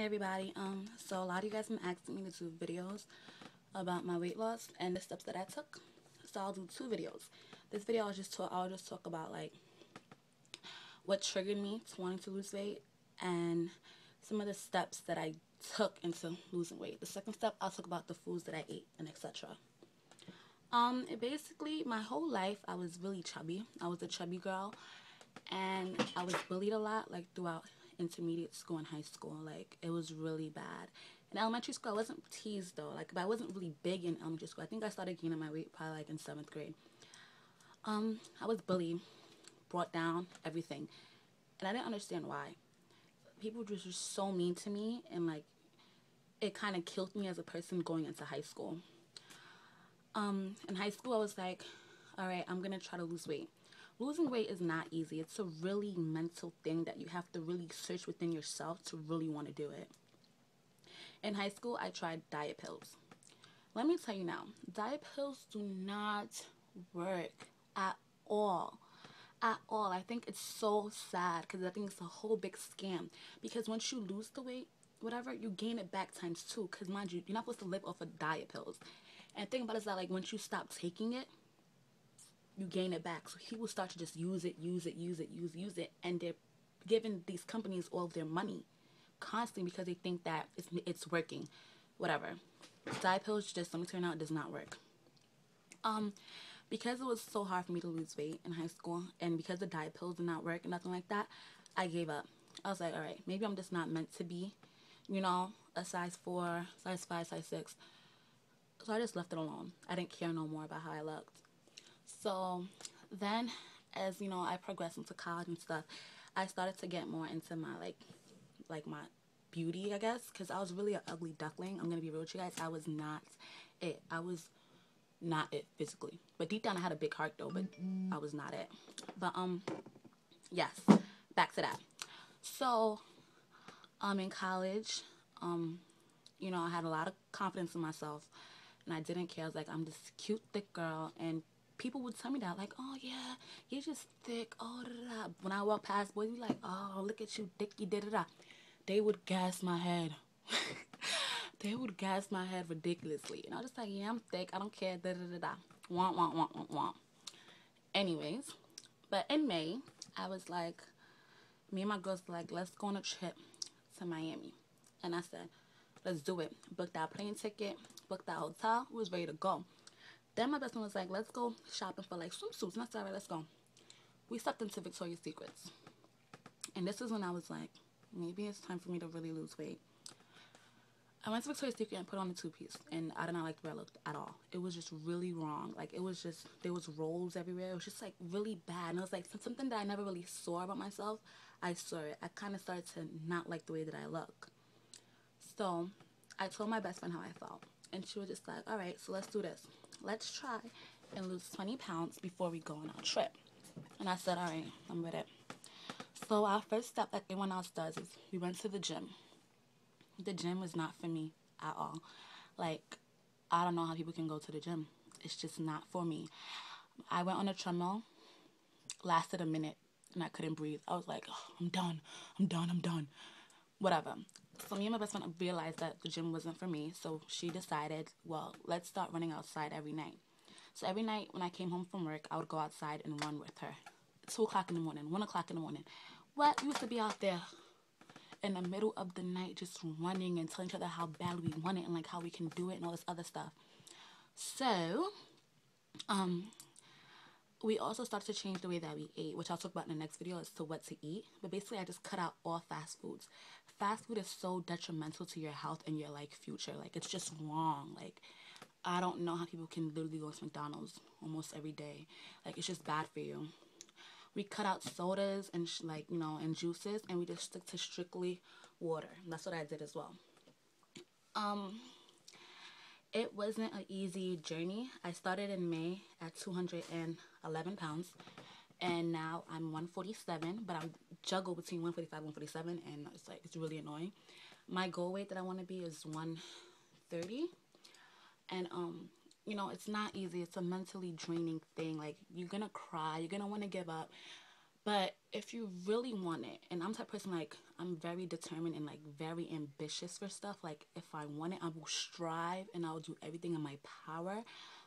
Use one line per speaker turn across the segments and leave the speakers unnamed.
Hey everybody, so a lot of you guys have been asking me to do videos about my weight loss and the steps that I took. So I'll do two videos. This video I'll just talk about like what triggered me to wanting to lose weight and some of the steps that I took into losing weight. The second step I'll talk about the foods that I ate and etc. Basically my whole life I was really chubby. I was a chubby girl and I was bullied a lot like throughout intermediate school and high school. Like it was really bad. In elementary school I wasn't teased though, like, but I wasn't really big in elementary school. I think I started gaining my weight probably like in 7th grade. I was bullied, brought down, everything, and I didn't understand why. People were just so mean to me, and like it kind of killed me as a person going into high school. In high school I was like, all right, I'm gonna try to lose weight. Losing weight is not easy. It's a really mental thing that you have to really search within yourself to really want to do it. In high school, I tried diet pills. Let me tell you now, diet pills do not work at all. At all. I think it's so sad because I think it's a whole big scam. Because once you lose the weight, whatever, you gain it back times 2. Because mind you, you're not supposed to live off of diet pills. And the thing about it is that like once you stop taking it, you gain it back. So he will start to just use it, and they're giving these companies all of their money constantly because they think that it's working. Whatever. Diet pills just, let me turn out, does not work. Because it was so hard for me to lose weight in high school, and because the diet pills did not work and nothing like that, I gave up. I was like, all right, maybe I'm just not meant to be, a size 4, size 5, size 6. So I just left it alone. I didn't care no more about how I looked. So then, as I progressed into college and stuff, I started to get more into my like my beauty, I guess, because I was really an ugly duckling. I'm gonna be real with you guys. I was not it. I was not it physically, but deep down I had a big heart though. But I was not it. But yes, back to that. So in college, I had a lot of confidence in myself, and I didn't care. I was like, I'm this cute thick girl, and people would tell me that, like, oh yeah, you're just thick, oh da da da. When I walk past boys, be like, oh, look at you, thicky, da da da. They would gas my head. They would gas my head ridiculously, and I was just like, yeah, I'm thick, I don't care, da da da da. Want, want, want, want, want. Anyways, but in May, I was like, me and my girls were like, let's go on a trip to Miami, and I said, let's do it. Booked our plane ticket, booked our hotel, we was ready to go. Then my best friend was like, let's go shopping for like swimsuits. And I said, all right, let's go. We stepped into Victoria's Secrets. And this is when I was like, maybe it's time for me to really lose weight. I went to Victoria's Secret and put on a 2-piece. And I did not like the way I looked at all. It was just really wrong. Like, it was just, there was rolls everywhere. It was just like really bad. And it was like something that I never really saw about myself. I saw it. I kind of started to not like the way that I look. So I told my best friend how I felt. And she was just like, all right, so let's do this. Let's try and lose 20 pounds before we go on our trip. And I said, all right, I'm with it. So our first step, like everyone else does, is we went to the gym. The gym was not for me at all. Like, I don't know how people can go to the gym. It's just not for me. I went on a treadmill, lasted a minute, and I couldn't breathe. I was like, oh, I'm done. Whatever. So me and my best friend realized that the gym wasn't for me, so she decided, well, let's start running outside every night. So every night when I came home from work, I would go outside and run with her. 2 o'clock in the morning, 1 o'clock in the morning. What? We used to be out there in the middle of the night just running and telling each other how bad we want it and like how we can do it and all this other stuff. So, we also started to change the way that we ate, which I'll talk about in the next video as to what to eat. But basically, I just cut out all fast foods. Fast food is so detrimental to your health and your, like, future. Like, it's just wrong. Like, I don't know how people can literally go to McDonald's almost every day. Like, it's just bad for you. We cut out sodas and, and juices, and we just stick to strictly water. And that's what I did as well. It wasn't an easy journey. I started in May at 211 pounds, and now I'm 147, but I'm juggle between 145 and 147, and it's really annoying. My goal weight that I want to be is 130, and it's not easy. It's a mentally draining thing. Like, you're gonna cry, you're gonna want to give up, But if you really want it, and I'm the type of person, like, I'm very determined and like very ambitious for stuff. Like, if I want it, I will strive and I will do everything in my power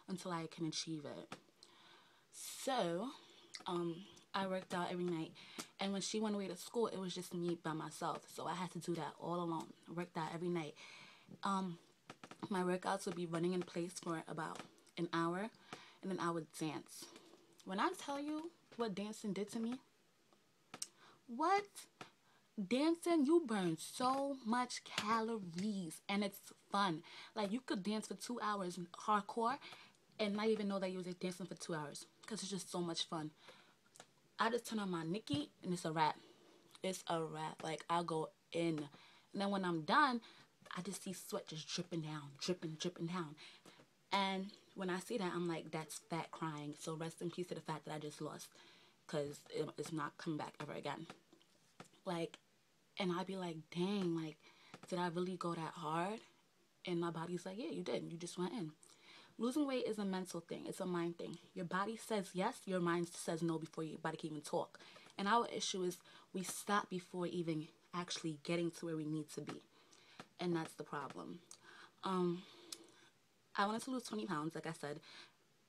until I can achieve it. So, I worked out every night, and when she went away to school, it was just me by myself. So I had to do that all alone. I worked out every night. My workouts would be running in place for about an hour, and then I would dance. When I tell you what dancing did to me, what? Dancing, you burn so much calories, and it's fun. Like, you could dance for 2 hours hardcore and not even know that you was dancing for 2 hours because it's just so much fun. I just turn on my Nikki and it's a wrap. It's a wrap. Like, I'll go in. And then when I'm done, I just see sweat just dripping down, dripping down. And when I see that, I'm like, that's fat crying. So rest in peace to the fat that I just lost, because it's not coming back ever again. Like, and I'd be like, dang, like, did I really go that hard? And my body's like, yeah, you did. You just went in. Losing weight is a mental thing. It's a mind thing. Your body says yes, your mind says no before your body can even talk. And our issue is we stop before even actually getting to where we need to be. And that's the problem. I wanted to lose 20 pounds, like I said,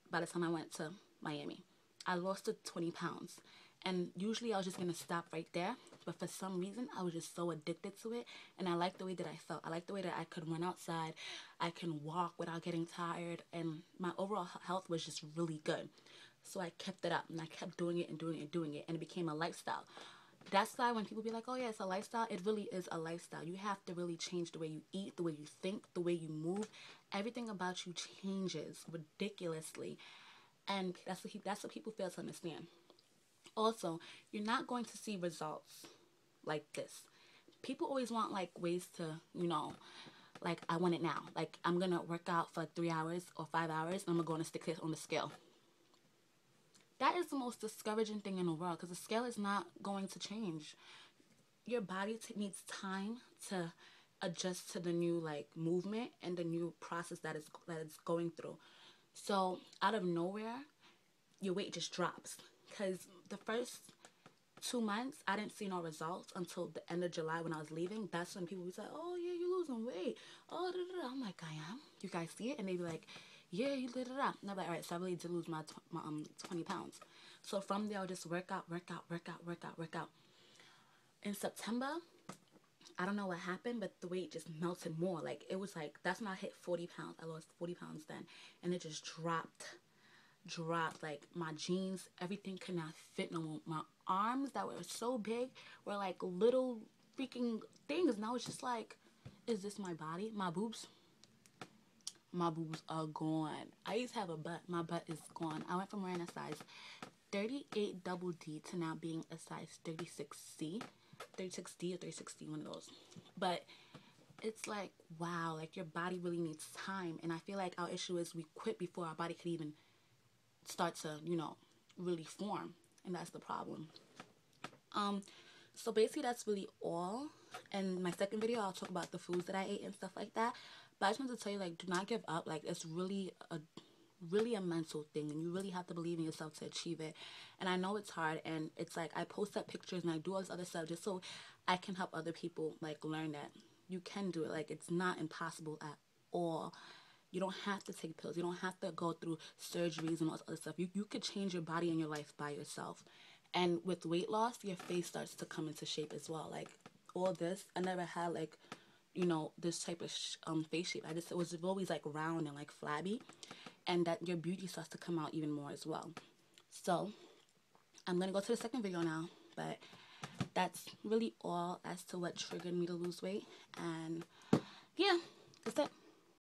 by the time I went to Miami. I lost the 20 pounds. And usually I was just going to stop right there. But for some reason, I was just so addicted to it. And I liked the way that I felt. I liked the way that I could run outside. I can walk without getting tired. And my overall health was just really good. So I kept it up. And I kept doing it and doing it and doing it. And it became a lifestyle. That's why when people be like, oh yeah, it's a lifestyle, it really is a lifestyle. You have to really change the way you eat, the way you think, the way you move. Everything about you changes ridiculously. And that's what people fail to understand. Also, you're not going to see results like this. People always want like ways to, like, I want it now. Like, I'm going to work out for like 3 hours or 5 hours and I'm going to go and stick it on the scale. That is the most discouraging thing in the world, because the scale is not going to change. Your body needs time to adjust to the new like movement and the new process that it's going through. So out of nowhere, your weight just drops, because the first 2 months I didn't see no results until the end of July when I was leaving. That's when people would say, oh yeah, you're losing weight, oh da, da, da. I'm like, I am, you guys see it? And they'd be like, yeah, you did it up. And I'm like, all right, so I really did lose my 20 pounds. So from there, I'll just work out. In September, I don't know what happened, but the weight just melted more. Like, it was like, that's when I hit 40 pounds. I lost 40 pounds then. And it just dropped. Like, my jeans, everything could not fit no more. My arms that were so big were like little freaking things. And I was just like, is this my body? My boobs are gone. I used to have a butt. My butt is gone. I went from wearing a size 38 double D to now being a size 36C. 36D or 36D, one of those. But it's like, wow, like, your body really needs time. And I feel like our issue is we quit before our body could even start to, really form. And that's the problem. So basically that's really all. And my second video, I'll talk about the foods that I ate and stuff like that. But I just wanted to tell you, like, do not give up. Like, it's really a mental thing, and you really have to believe in yourself to achieve it. And I know it's hard, and it's like I post up pictures and I do all this other stuff just so I can help other people like learn that you can do it. Like, it's not impossible at all. You don't have to take pills. You don't have to go through surgeries and all this other stuff. You could change your body and your life by yourself. And with weight loss, your face starts to come into shape as well. Like, all this, I never had like, this type of face shape. It was always like round and like flabby. And that your beauty starts to come out even more as well. So I'm going to go to the second video now. But that's really all as to what triggered me to lose weight. And yeah, that's it.